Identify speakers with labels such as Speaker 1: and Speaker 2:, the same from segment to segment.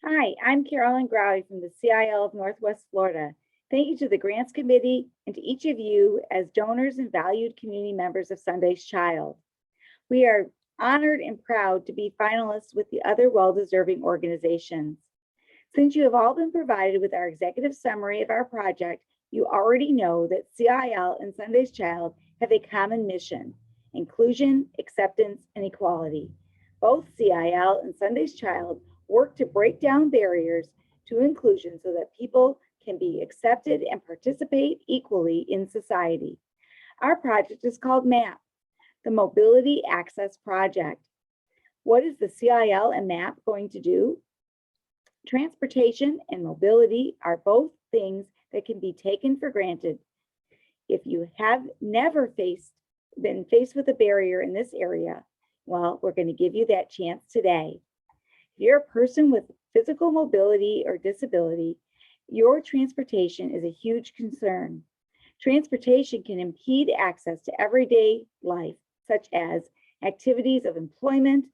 Speaker 1: Hi, I'm Carolyn Grawi from the CIL of Northwest Florida. Thank you to the Grants Committee and to each of you as donors and valued community members of Sunday's Child. We are honored and proud to be finalists with the other well-deserving organizations. Since you have all been provided with our executive summary of our project, you already know that CIL and Sunday's Child have a common mission: inclusion, acceptance, and equality. Both CIL and Sunday's Child work to break down barriers to inclusion so that people can be accepted and participate equally in society. Our project is called MAP, the Mobility Access Project. What is the CIL and MAP going to do? Transportation and mobility are both things that can be taken for granted. If you have never been faced with a barrier in this area, well, we're going to give you that chance today. If you're a person with physical mobility or disability, your transportation is a huge concern. Transportation can impede access to everyday life, such as activities of employment,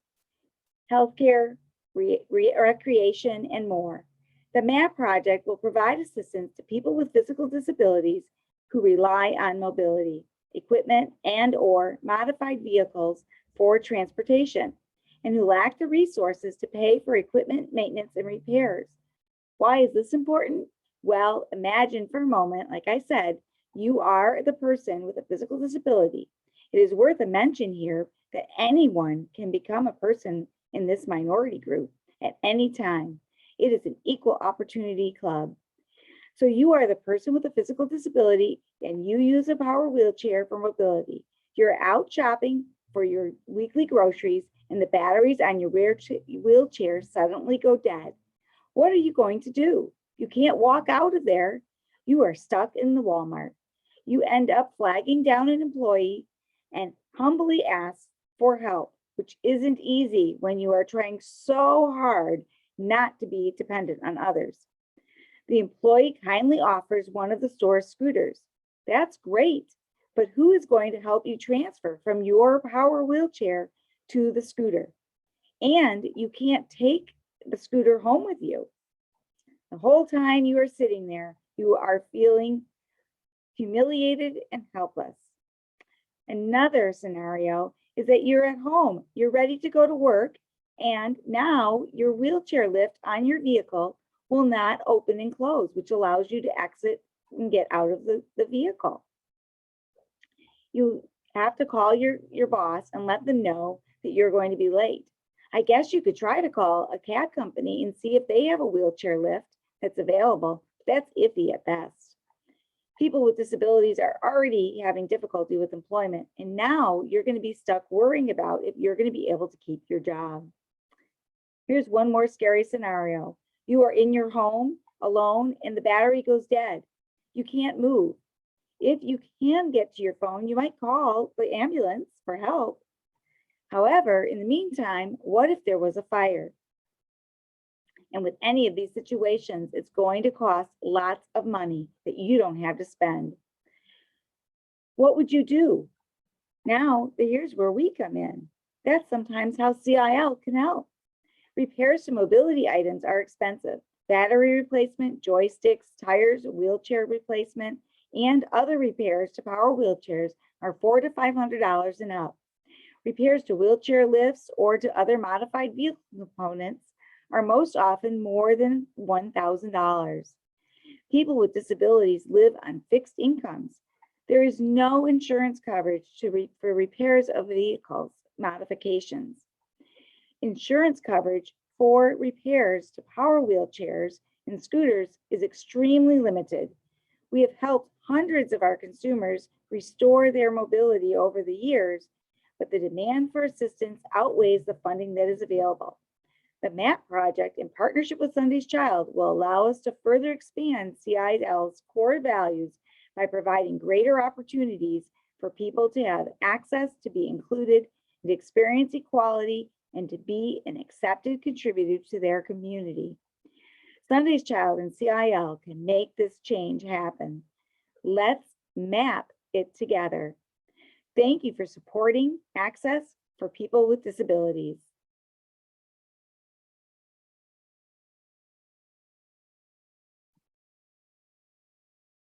Speaker 1: healthcare, recreation, and more. The MAP project will provide assistance to people with physical disabilities who rely on mobility, equipment, and/or modified vehicles for transportation, and who lack the resources to pay for equipment maintenance and repairs. Why is this important? Well, imagine for a moment, like I said, you are the person with a physical disability. It is worth a mention here that anyone can become a person in this minority group at any time. It is an equal opportunity club. So you are the person with a physical disability and you use a power wheelchair for mobility. You're out shopping for your weekly groceries and the batteries on your wheelchair suddenly go dead. What are you going to do? You can't walk out of there. You are stuck in the Walmart. You end up flagging down an employee and humbly ask for help, which isn't easy when you are trying so hard not to be dependent on others. The employee kindly offers one of the store's scooters. That's great, but who is going to help you transfer from your power wheelchair to the scooter? And you can't take the scooter home with you. The whole time you are sitting there, you are feeling humiliated and helpless. Another scenario is that you're at home, you're ready to go to work, and now your wheelchair lift on your vehicle will not open and close, which allows you to exit and get out of the vehicle. You have to call your boss and let them know that you're going to be late. I guess you could try to call a cab company and see if they have a wheelchair lift that's available. That's iffy at best. People with disabilities are already having difficulty with employment, and now you're going to be stuck worrying about if you're going to be able to keep your job. Here's one more scary scenario. You are in your home alone and the battery goes dead. You can't move. If you can get to your phone, you might call the ambulance for help. However, in the meantime, what if there was a fire? And with any of these situations, it's going to cost lots of money that you don't have to spend. What would you do? Now, here's where we come in. That's sometimes how CIL can help. Repairs to mobility items are expensive. Battery replacement, joysticks, tires, wheelchair replacement, and other repairs to power wheelchairs are $400 to $500 and up. Repairs to wheelchair lifts or to other modified vehicle components are most often more than $1,000. People with disabilities live on fixed incomes. There is no insurance coverage for repairs of vehicles modifications. Insurance coverage for repairs to power wheelchairs and scooters is extremely limited. We have helped hundreds of our consumers restore their mobility over the years, but the demand for assistance outweighs the funding that is available. The MAP project, in partnership with Sunday's Child, will allow us to further expand CIL's core values by providing greater opportunities for people to have access, to be included, and experience equality, and to be an accepted contributor to their community. Sunday's Child and CIL can make this change happen. Let's map it together. Thank you for supporting access for people with disabilities.